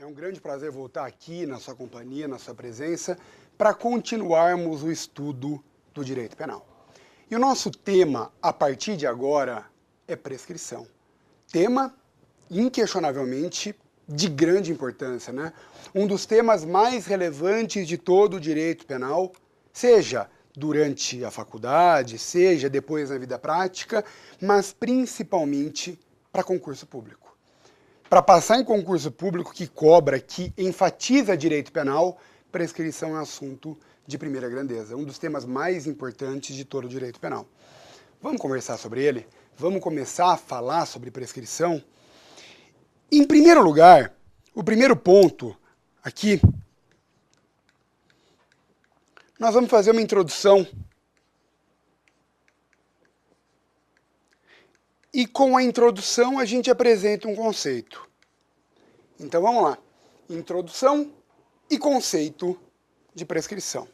um grande prazer voltar aqui na sua companhia, na sua presença, para continuarmos o estudo do direito penal. E o nosso tema, a partir de agora, é prescrição. Tema, inquestionavelmente, de grande importância, né? Um dos temas mais relevantes de todo o direito penal, seja durante a faculdade, seja depois na vida prática, mas principalmente para concurso público. Para passar em concurso público que cobra, que enfatiza direito penal, prescrição é um assunto de primeira grandeza, um dos temas mais importantes de todo o direito penal. Vamos conversar sobre ele? Vamos começar a falar sobre prescrição? Em primeiro lugar, o primeiro ponto aqui, nós vamos fazer uma introdução. E com a introdução a gente apresenta um conceito. Então vamos lá. Introdução e conceito de prescrição.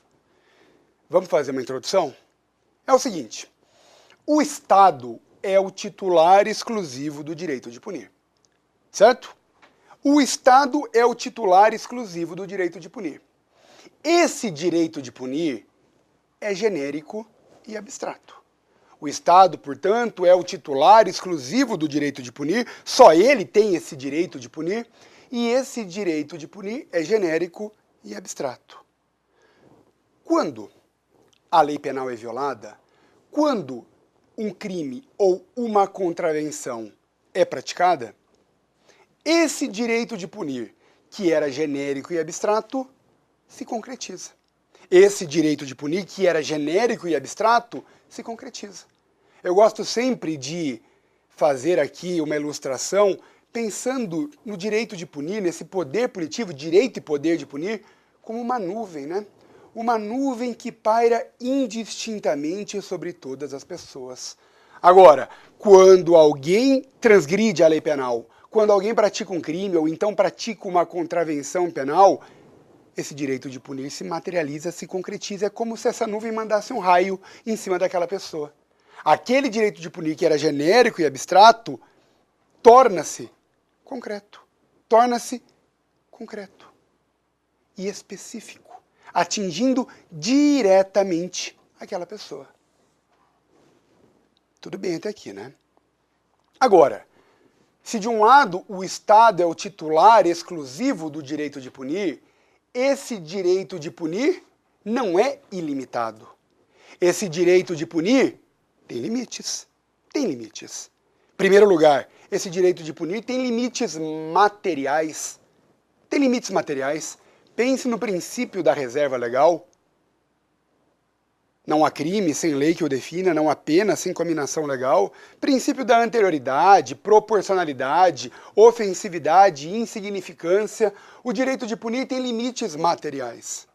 Vamos fazer uma introdução? É o seguinte. O Estado é o titular exclusivo do direito de punir. Certo? O Estado é o titular exclusivo do direito de punir. Esse direito de punir é genérico e abstrato. O Estado, portanto, é o titular exclusivo do direito de punir, só ele tem esse direito de punir, e esse direito de punir é genérico e abstrato. Quando a lei penal é violada, quando um crime ou uma contravenção é praticada, esse direito de punir, que era genérico e abstrato, se concretiza. Esse direito de punir, que era genérico e abstrato, se concretiza. Eu gosto sempre de fazer aqui uma ilustração pensando no direito de punir, nesse poder punitivo, direito e poder de punir, como uma nuvem, né? Uma nuvem que paira indistintamente sobre todas as pessoas. Agora, quando alguém transgride a lei penal, quando alguém pratica um crime ou então pratica uma contravenção penal, esse direito de punir se materializa, se concretiza. É como se essa nuvem mandasse um raio em cima daquela pessoa. Aquele direito de punir que era genérico e abstrato torna-se concreto. Torna-se concreto e específico, atingindo diretamente aquela pessoa. Tudo bem até aqui, né? Agora, se de um lado o Estado é o titular exclusivo do direito de punir, esse direito de punir não é ilimitado. Esse direito de punir tem limites. Tem limites. Em primeiro lugar, esse direito de punir tem limites materiais. Tem limites materiais. Pense no princípio da reserva legal. Não há crime sem lei que o defina, não há pena sem cominação legal. Princípio da anterioridade, proporcionalidade, ofensividade, insignificância. O direito de punir tem limites materiais.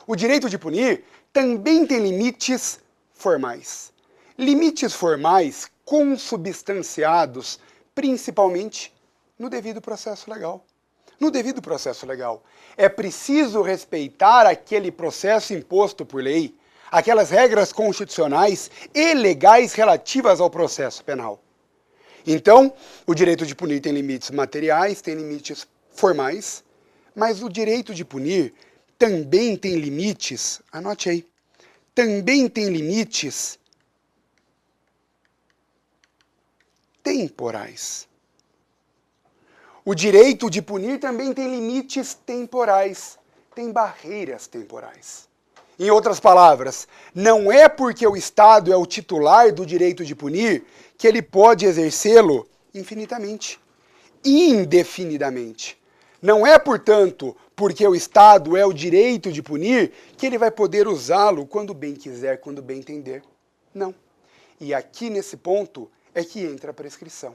O direito de punir também tem limites formais. Limites formais consubstanciados principalmente no devido processo legal. No devido processo legal. É preciso respeitar aquele processo imposto por lei, aquelas regras constitucionais e legais relativas ao processo penal. Então, o direito de punir tem limites materiais, tem limites formais, mas o direito de punir também tem limites, anote aí, também tem limites temporais. O direito de punir também tem limites temporais, tem barreiras temporais. Em outras palavras, não é porque o Estado é o titular do direito de punir que ele pode exercê-lo infinitamente, indefinidamente. Não é, portanto, porque o Estado é o direito de punir que ele vai poder usá-lo quando bem quiser, quando bem entender. Não. E aqui nesse ponto é que entra a prescrição.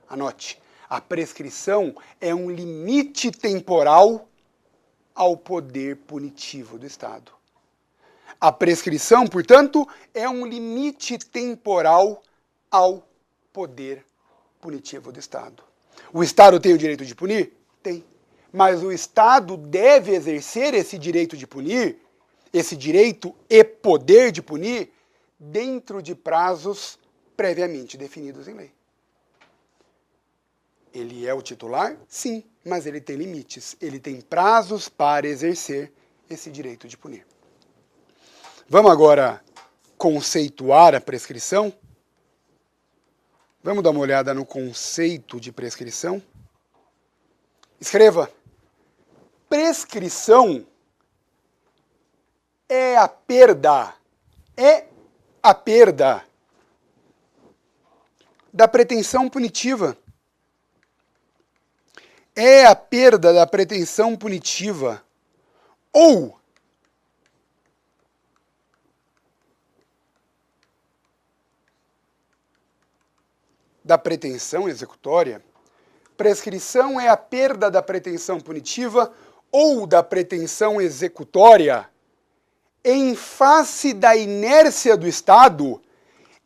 Anote, a prescrição é um limite temporal ao poder punitivo do Estado. A prescrição, portanto, é um limite temporal ao poder punitivo do Estado. O Estado tem o direito de punir? Tem. Mas o Estado deve exercer esse direito de punir, esse direito e poder de punir, dentro de prazos previamente definidos em lei. Ele é o titular? Sim. mas ele tem limites, ele tem prazos para exercer esse direito de punir. Vamos agora conceituar a prescrição? Vamos dar uma olhada no conceito de prescrição? Escreva. Prescrição é a perda da pretensão punitiva. É a perda da pretensão punitiva ou da pretensão executória. Prescrição é a perda da pretensão punitiva ou da pretensão executória em face da inércia do Estado,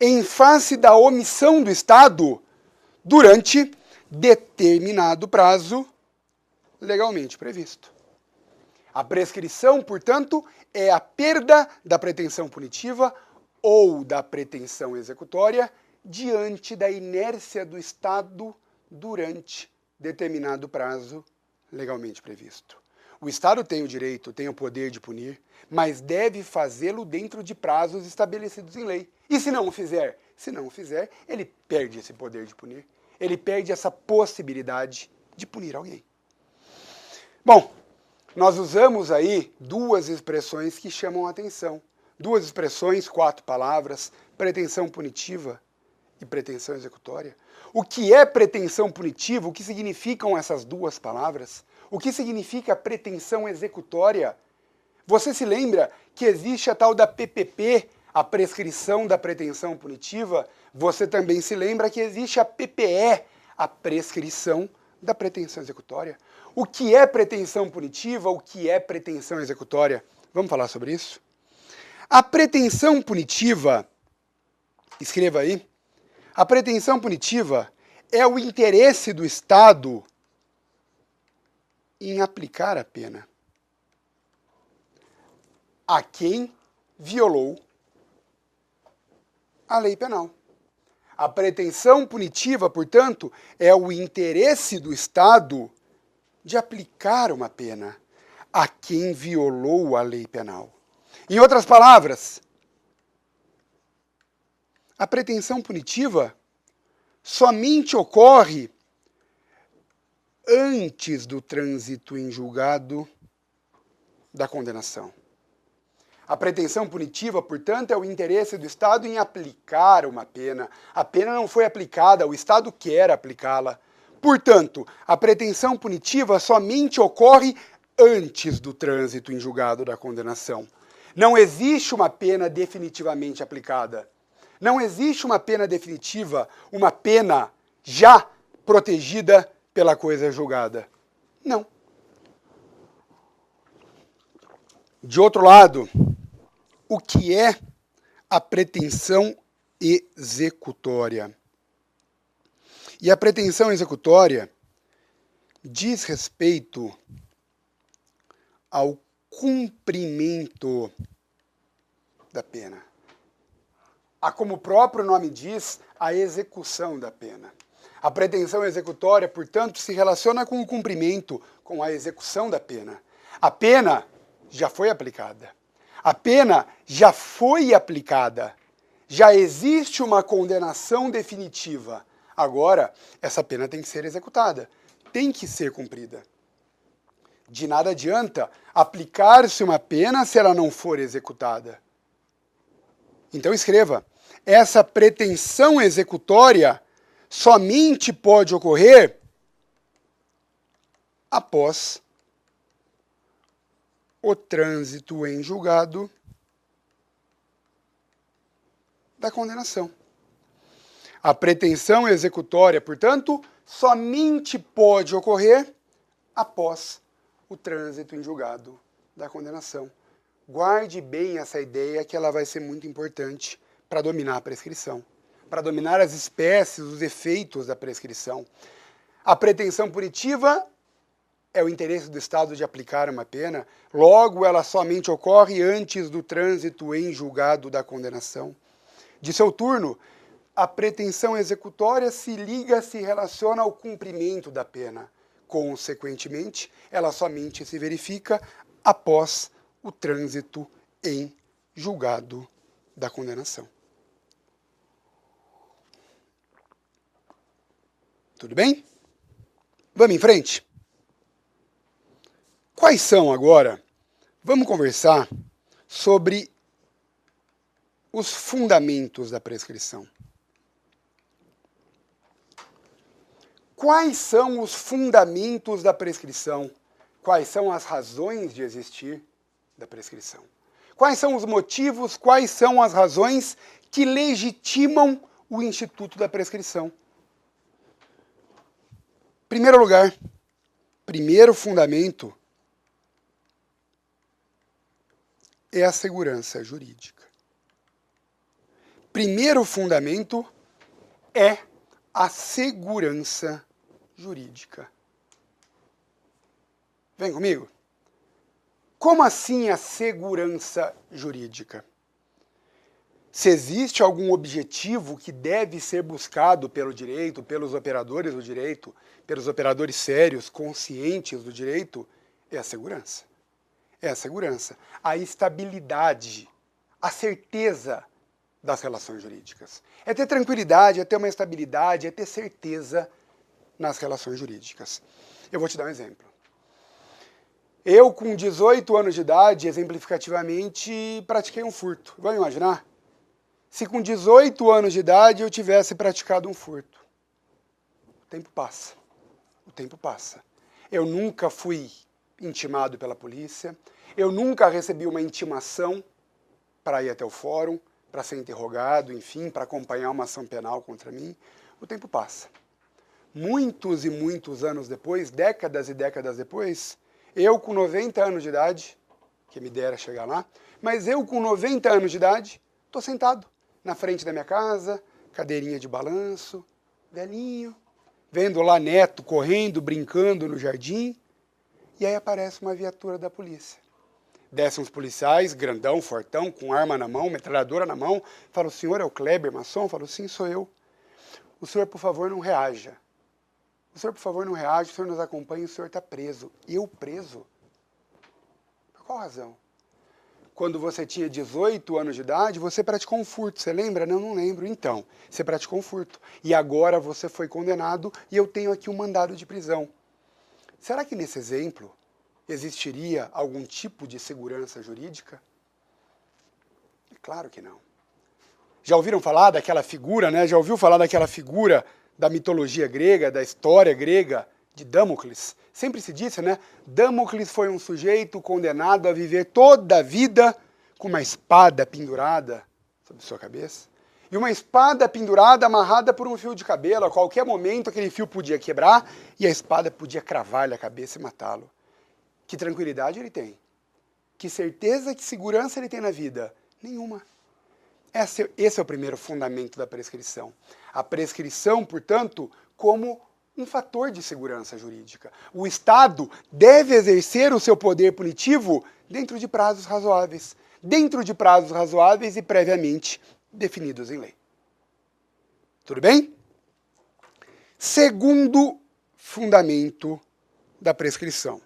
em face da omissão do Estado, durante determinado prazo legalmente previsto. A prescrição, portanto, é a perda da pretensão punitiva ou da pretensão executória diante da inércia do Estado durante determinado prazo legalmente previsto. O Estado tem o direito, tem o poder de punir, mas deve fazê-lo dentro de prazos estabelecidos em lei. E se não o fizer? Se não o fizer, ele perde esse poder de punir. Ele perde essa possibilidade de punir alguém. Bom, nós usamos aí duas expressões que chamam a atenção. Duas expressões, 4 palavras, pretensão punitiva e pretensão executória. O que é pretensão punitiva? O que significam essas duas palavras? O que significa pretensão executória? Você se lembra que existe a tal da PPP, a prescrição da pretensão punitiva? Você também se lembra que existe a PPE, a prescrição da pretensão executória. O que é pretensão punitiva? O que é pretensão executória? Vamos falar sobre isso? A pretensão punitiva, escreva aí, a pretensão punitiva é o interesse do Estado em aplicar a pena a quem violou a lei penal. A pretensão punitiva, portanto, é o interesse do Estado de aplicar uma pena a quem violou a lei penal. Em outras palavras, a pretensão punitiva somente ocorre antes do trânsito em julgado da condenação. A pretensão punitiva, portanto, é o interesse do Estado em aplicar uma pena. A pena não foi aplicada, o Estado quer aplicá-la. Portanto, a pretensão punitiva somente ocorre antes do trânsito em julgado da condenação. Não existe uma pena definitivamente aplicada. Não existe uma pena definitiva, uma pena já protegida pela coisa julgada. Não. De outro lado, o que é a pretensão executória? E a pretensão executória diz respeito ao cumprimento da pena. A, como o próprio nome diz, a execução da pena. A pretensão executória, portanto, se relaciona com o cumprimento, com a execução da pena. A pena já foi aplicada. A pena já foi aplicada. Já existe uma condenação definitiva. Agora, essa pena tem que ser executada, tem que ser cumprida. De nada adianta aplicar-se uma pena se ela não for executada. Então escreva, essa pretensão executória somente pode ocorrer após o trânsito em julgado da condenação. A pretensão executória, portanto, somente pode ocorrer após o trânsito em julgado da condenação. Guarde bem essa ideia que ela vai ser muito importante para dominar a prescrição, para dominar as espécies, os efeitos da prescrição. A pretensão punitiva é o interesse do Estado de aplicar uma pena, logo ela somente ocorre antes do trânsito em julgado da condenação. De seu turno, a pretensão executória se relaciona ao cumprimento da pena. Consequentemente, ela somente se verifica após o trânsito em julgado da condenação. Tudo bem? Vamos em frente? Quais são agora? Vamos conversar sobre os fundamentos da prescrição. Quais são os fundamentos da prescrição? Quais são as razões de existir da prescrição? Quais são os motivos, quais são as razões que legitimam o instituto da prescrição? Primeiro lugar, primeiro fundamento é a segurança jurídica. Primeiro fundamento é a segurança jurídica. Vem comigo? Como assim a segurança jurídica? Se existe algum objetivo que deve ser buscado pelo direito, pelos operadores do direito, pelos operadores sérios, conscientes do direito, é a segurança. É a segurança, a estabilidade, a certeza das relações jurídicas. É ter tranquilidade, é ter uma estabilidade, é ter certeza nas relações jurídicas. Eu vou te dar um exemplo. Eu, com 18 anos de idade, exemplificativamente, pratiquei um furto. Vamos imaginar? Se com 18 anos de idade eu tivesse praticado um furto. O tempo passa. O tempo passa. Eu nunca fui intimado pela polícia. Eu nunca recebi uma intimação para ir até o fórum, para ser interrogado, enfim, para acompanhar uma ação penal contra mim. O tempo passa. Muitos e muitos anos depois, décadas e décadas depois, eu com 90 anos de idade, que me dera chegar lá, mas eu com 90 anos de idade, estou sentado na frente da minha casa, cadeirinha de balanço, velhinho, vendo lá neto correndo, brincando no jardim, e aí aparece uma viatura da polícia. Descem uns policiais, grandão, fortão, com arma na mão, metralhadora na mão, falam: o senhor é o Kleber Masson? Falo: sim, sou eu. O senhor, por favor, não reaja. O senhor, por favor, não reaja, o senhor nos acompanha, o senhor está preso. Eu preso? Por qual razão? Quando você tinha 18 anos de idade, você praticou um furto. Você lembra? Não, não lembro. Então, você praticou um furto. E agora você foi condenado e eu tenho aqui um mandado de prisão. Será que nesse exemplo existiria algum tipo de segurança jurídica? É claro que não. Já ouviram falar daquela figura, né? Já ouviu falar daquela figura da mitologia grega, da história grega, de Damocles? Sempre se disse, né? Damocles foi um sujeito condenado a viver toda a vida com uma espada pendurada sobre sua cabeça. E uma espada pendurada, amarrada por um fio de cabelo. A qualquer momento aquele fio podia quebrar e a espada podia cravar-lhe a cabeça e matá-lo. Que tranquilidade ele tem? Que certeza, que segurança ele tem na vida? Nenhuma. Esse é o primeiro fundamento da prescrição. A prescrição, portanto, como um fator de segurança jurídica. O Estado deve exercer o seu poder punitivo dentro de prazos razoáveis. Dentro de prazos razoáveis e previamente definidos em lei. Tudo bem? Segundo fundamento da prescrição.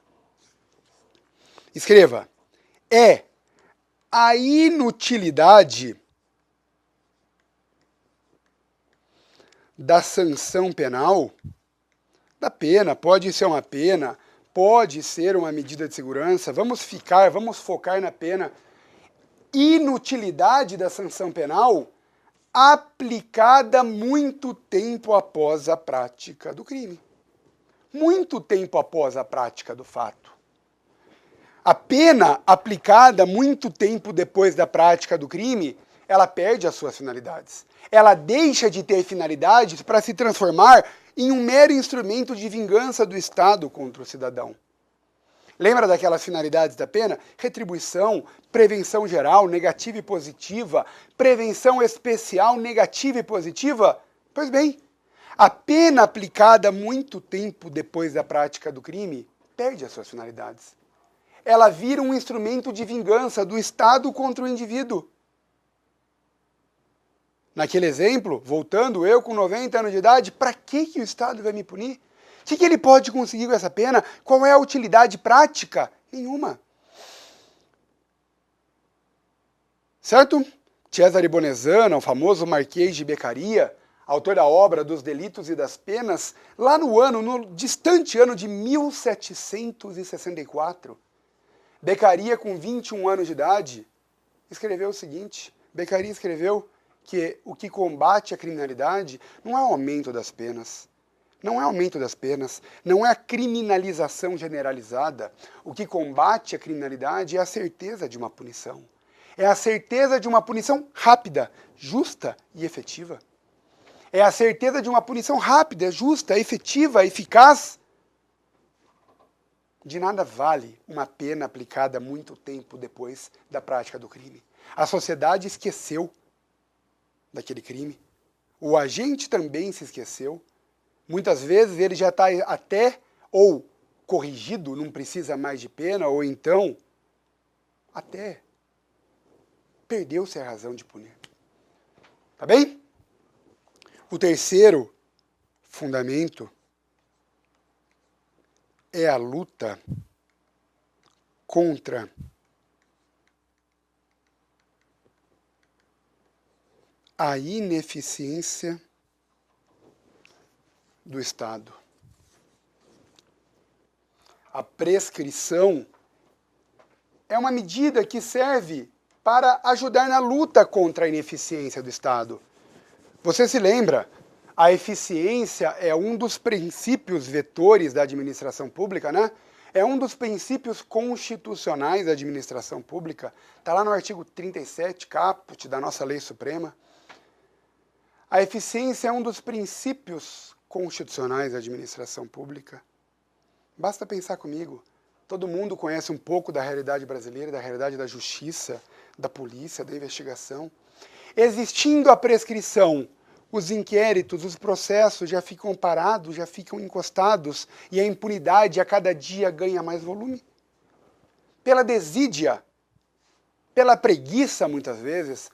Escreva: é a inutilidade da sanção penal, da pena, pode ser uma pena, pode ser uma medida de segurança, vamos focar na pena. Inutilidade da sanção penal aplicada muito tempo após a prática do crime. Muito tempo após a prática do fato. A pena aplicada muito tempo depois da prática do crime, ela perde as suas finalidades. Ela deixa de ter finalidades para se transformar em um mero instrumento de vingança do Estado contra o cidadão. Lembra daquelas finalidades da pena? Retribuição, prevenção geral, negativa e positiva, prevenção especial, negativa e positiva? Pois bem, a pena aplicada muito tempo depois da prática do crime perde as suas finalidades. Ela vira um instrumento de vingança do Estado contra o indivíduo. Naquele exemplo, voltando, eu com 90 anos de idade, para que o Estado vai me punir? que ele pode conseguir com essa pena? Qual é a utilidade prática? Nenhuma. Certo? Cesare Bonezana, o famoso Marquês de Beccaria, autor da obra Dos Delitos e das Penas, lá no distante ano de 1764, Beccaria, com 21 anos de idade, escreveu o seguinte: Beccaria escreveu que o que combate a criminalidade não é o aumento das penas, não é o aumento das penas, não é a criminalização generalizada. O que combate a criminalidade é a certeza de uma punição. É a certeza de uma punição rápida, justa e efetiva. É a certeza de uma punição rápida, justa, efetiva, eficaz. De nada vale uma pena aplicada muito tempo depois da prática do crime. A sociedade esqueceu daquele crime. O agente também se esqueceu. Muitas vezes ele já está até ou corrigido, não precisa mais de pena, ou então até perdeu-se a razão de punir. Tá bem? O terceiro fundamento é a luta contra a ineficiência do Estado. A prescrição é uma medida que serve para ajudar na luta contra a ineficiência do Estado. Você se lembra? A eficiência é um dos princípios vetores da administração pública, né? É um dos princípios constitucionais da administração pública. Está lá no artigo 37, caput da nossa Lei Suprema. A eficiência é um dos princípios constitucionais da administração pública. Basta pensar comigo. Todo mundo conhece um pouco da realidade brasileira, da realidade da justiça, da polícia, da investigação. Existindo a prescrição, os inquéritos, os processos já ficam parados, já ficam encostados, e a impunidade a cada dia ganha mais volume. Pela desídia, pela preguiça, muitas vezes,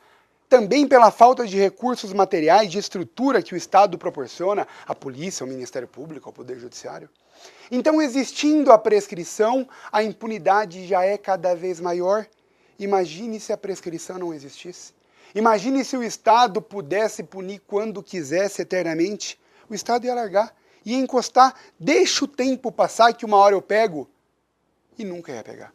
também pela falta de recursos materiais, de estrutura que o Estado proporciona à polícia, ao Ministério Público, ao Poder Judiciário. Então, existindo a prescrição, a impunidade já é cada vez maior. Imagine se a prescrição não existisse. Imagine se o Estado pudesse punir quando quisesse eternamente. O Estado ia largar, ia encostar, deixa o tempo passar que uma hora eu pego, e nunca ia pegar.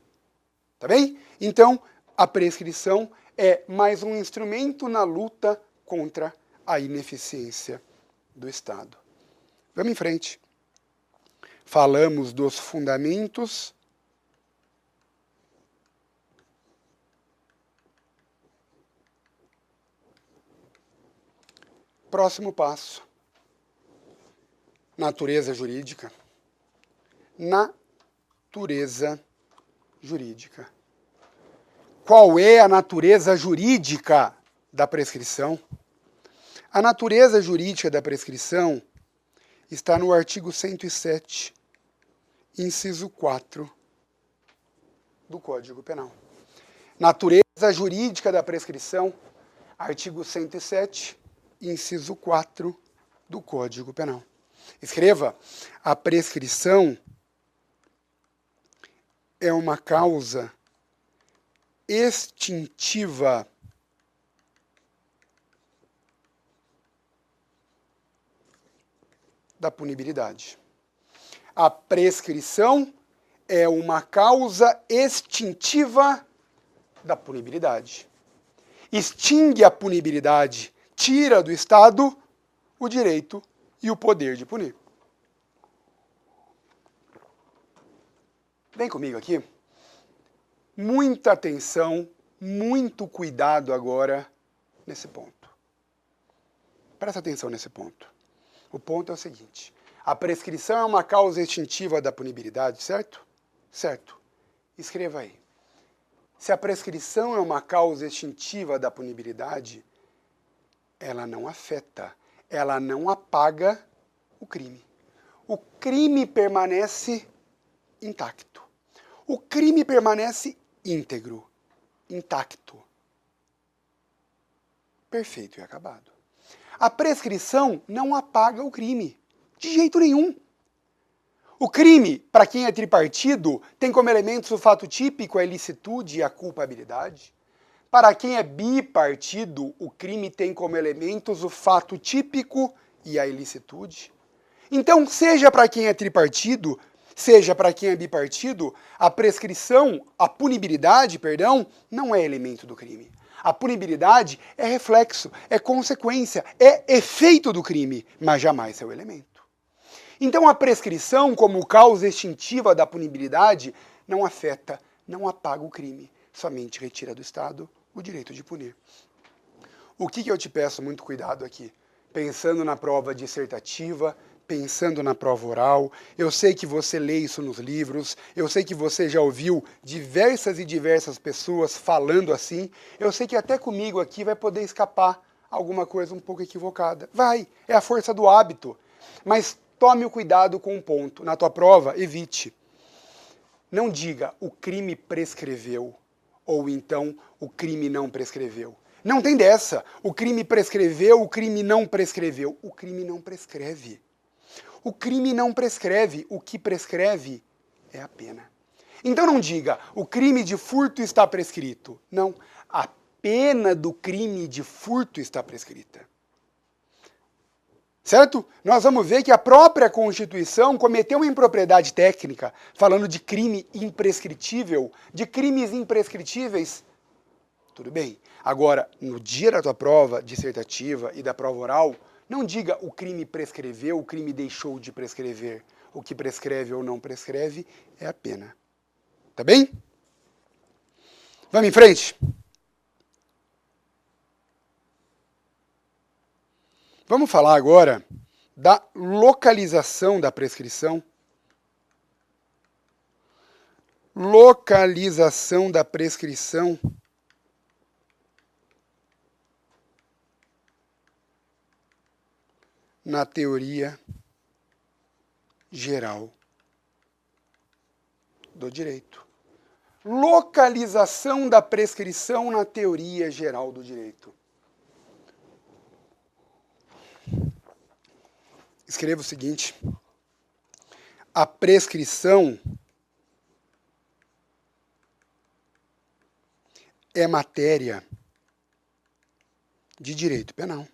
Tá bem? Então, a prescrição é mais um instrumento na luta contra a ineficiência do Estado. Vamos em frente. Falamos dos fundamentos. Próximo passo. Natureza jurídica. Natureza jurídica. Qual é a natureza jurídica da prescrição? A natureza jurídica da prescrição está no artigo 107, inciso 4 do Código Penal. Natureza jurídica da prescrição, artigo 107, inciso 4 do Código Penal. Escreva: a prescrição é uma causa extintiva da punibilidade. A prescrição é uma causa extintiva da punibilidade. Extingue a punibilidade, tira do Estado o direito e o poder de punir. Vem comigo aqui. Muita atenção, muito cuidado agora nesse ponto. Presta atenção nesse ponto. O ponto é o seguinte: a prescrição é uma causa extintiva da punibilidade, certo? Certo. Escreva aí. Se a prescrição é uma causa extintiva da punibilidade, ela não afeta, ela não apaga o crime. O crime permanece intacto. O crime permanece íntegro, intacto, perfeito e acabado. A prescrição não apaga o crime, de jeito nenhum. O crime, para quem é tripartido, tem como elementos o fato típico, a ilicitude e a culpabilidade. Para quem é bipartido, o crime tem como elementos o fato típico e a ilicitude. Então, seja para quem é tripartido, seja para quem é bipartido, a prescrição, a punibilidade, perdão, não é elemento do crime. A punibilidade é reflexo, é consequência, é efeito do crime, mas jamais seu elemento. Então a prescrição, como causa extintiva da punibilidade, não afeta, não apaga o crime, somente retira do Estado o direito de punir. O que eu te peço muito cuidado aqui? Pensando na prova dissertativa, pensando na prova oral, eu sei que você lê isso nos livros, eu sei que você já ouviu diversas pessoas falando assim, eu sei que até comigo aqui vai poder escapar alguma coisa um pouco equivocada. Vai, é a força do hábito. Mas tome o cuidado com um ponto. Na tua prova, evite. Não diga o crime prescreveu, ou então o crime não prescreveu. Não tem dessa. O crime prescreveu, o crime não prescreveu. O crime não prescreve. O crime não prescreve. O que prescreve é a pena. Então não diga, o crime de furto está prescrito. Não, a pena do crime de furto está prescrita. Certo? Nós vamos ver que a própria Constituição cometeu uma impropriedade técnica, falando de crime imprescritível, de crimes imprescritíveis. Tudo bem. Agora, no dia da tua prova dissertativa e da prova oral, não diga o crime prescreveu, o crime deixou de prescrever. O que prescreve ou não prescreve é a pena. Tá bem? Vamos em frente? Vamos falar agora da localização da prescrição. Localização da prescrição na teoria geral do direito. Localização da prescrição na teoria geral do direito. Escreva o seguinte: a prescrição é matéria de direito penal.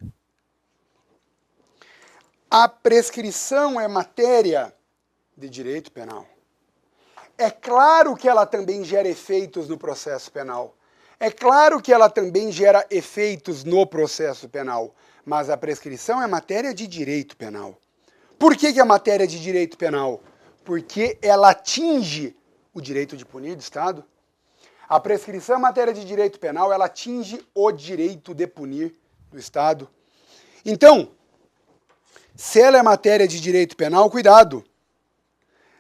A prescrição é matéria de direito penal. É claro que ela também gera efeitos no processo penal. É claro que ela também gera efeitos no processo penal. Mas a prescrição é matéria de direito penal. Por que é matéria de direito penal? Porque ela atinge o direito de punir do Estado. A prescrição é matéria de direito penal, ela atinge o direito de punir do Estado. Então, se ela é matéria de direito penal, cuidado.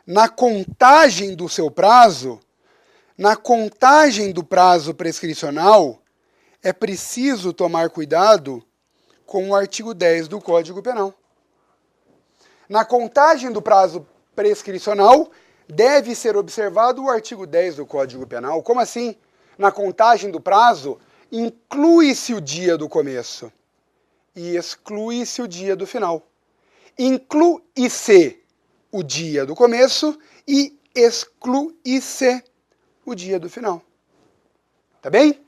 Na contagem do seu prazo, na contagem do prazo prescricional, é preciso tomar cuidado com o artigo 10 do Código Penal. Na contagem do prazo prescricional, deve ser observado o artigo 10 do Código Penal. Como assim? Na contagem do prazo, inclui-se o dia do começo e exclui-se o dia do final. Inclui-se o dia do começo e exclui-se o dia do final. Tá bem?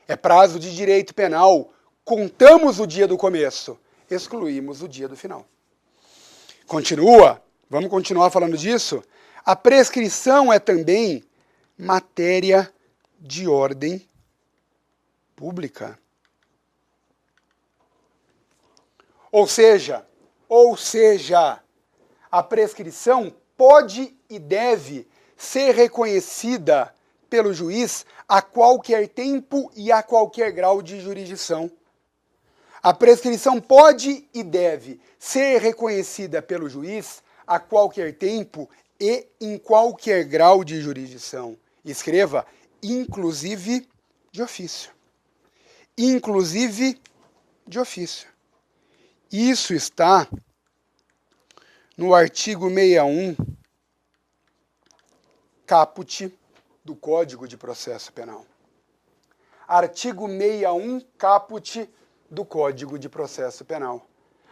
É prazo de direito penal. Contamos o dia do começo, excluímos o dia do final. Continua, vamos continuar falando disso. A prescrição é também matéria de ordem pública. Ou seja, a prescrição pode e deve ser reconhecida pelo juiz a qualquer tempo e a qualquer grau de jurisdição. A prescrição pode e deve ser reconhecida pelo juiz a qualquer tempo e em qualquer grau de jurisdição. Escreva, inclusive de ofício. Inclusive de ofício. Isso está no artigo 61, caput do Código de Processo Penal. Artigo 61, caput do Código de Processo Penal.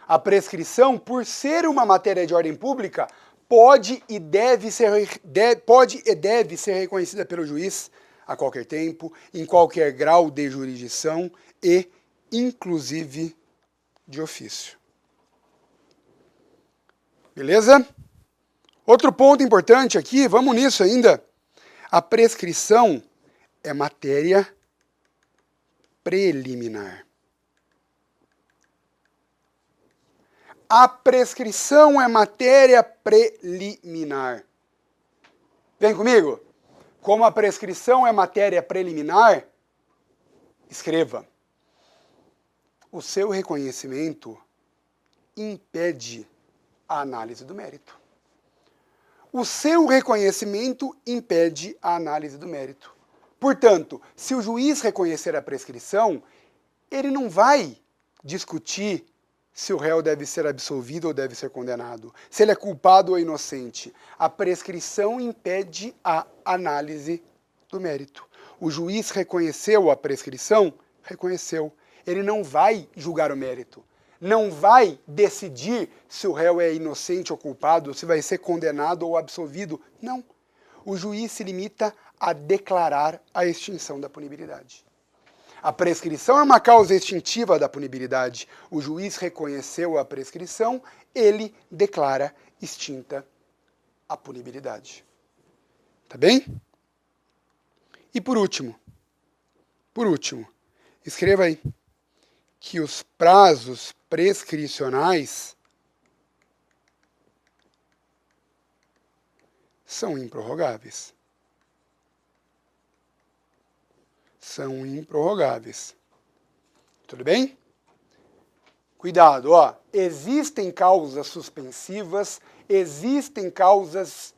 A prescrição, por ser uma matéria de ordem pública, pode e deve ser reconhecida pelo juiz a qualquer tempo, em qualquer grau de jurisdição e, inclusive, de ofício. Beleza? Outro ponto importante aqui, vamos nisso ainda. A prescrição é matéria preliminar. A prescrição é matéria preliminar. Vem comigo? Como a prescrição é matéria preliminar, escreva. O seu reconhecimento impede a análise do mérito. O seu reconhecimento impede a análise do mérito. Portanto, se o juiz reconhecer a prescrição, ele não vai discutir se o réu deve ser absolvido ou deve ser condenado, se ele é culpado ou inocente. A prescrição impede a análise do mérito. O juiz reconheceu a prescrição? Reconheceu. Ele não vai julgar o mérito. Não vai decidir se o réu é inocente ou culpado, se vai ser condenado ou absolvido. Não. O juiz se limita a declarar a extinção da punibilidade. A prescrição é uma causa extintiva da punibilidade. O juiz reconheceu a prescrição, ele declara extinta a punibilidade. Tá bem? E por último, escreva aí que os prazos prescricionais são improrrogáveis. São improrrogáveis. Tudo bem? Cuidado, ó. Existem causas suspensivas, existem causas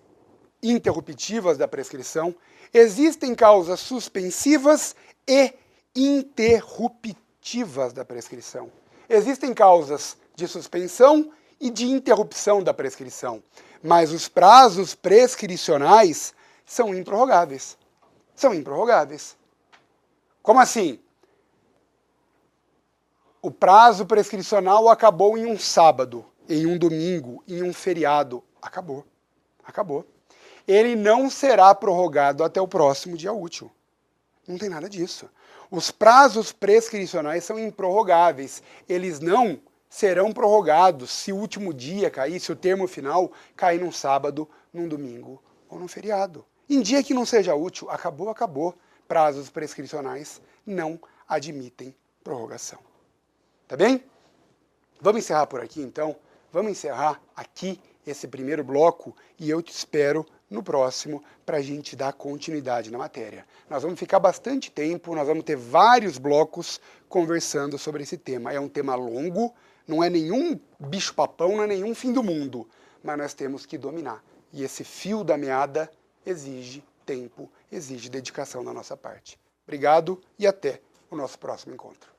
interruptivas da prescrição, existem causas suspensivas e interruptivas da prescrição. Existem causas de suspensão e de interrupção da prescrição, mas os prazos prescricionais são improrrogáveis. São improrrogáveis. Como assim? O prazo prescricional acabou em um sábado, em um domingo, em um feriado. Acabou. Acabou. Ele não será prorrogado até o próximo dia útil. Não tem nada disso. Os prazos prescricionais são improrrogáveis. Eles não serão prorrogados se o último dia cair, se o termo final cair num sábado, num domingo ou num feriado. Em dia que não seja útil, acabou, acabou. Prazos prescricionais não admitem prorrogação. Tá bem? Vamos encerrar por aqui, então. Vamos encerrar aqui esse primeiro bloco e eu te espero no próximo para a gente dar continuidade na matéria. Nós vamos ficar bastante tempo, nós vamos ter vários blocos conversando sobre esse tema. É um tema longo, não é nenhum bicho-papão, não é nenhum fim do mundo, mas nós temos que dominar. E esse fio da meada exige tempo, exige dedicação da nossa parte. Obrigado e até o nosso próximo encontro.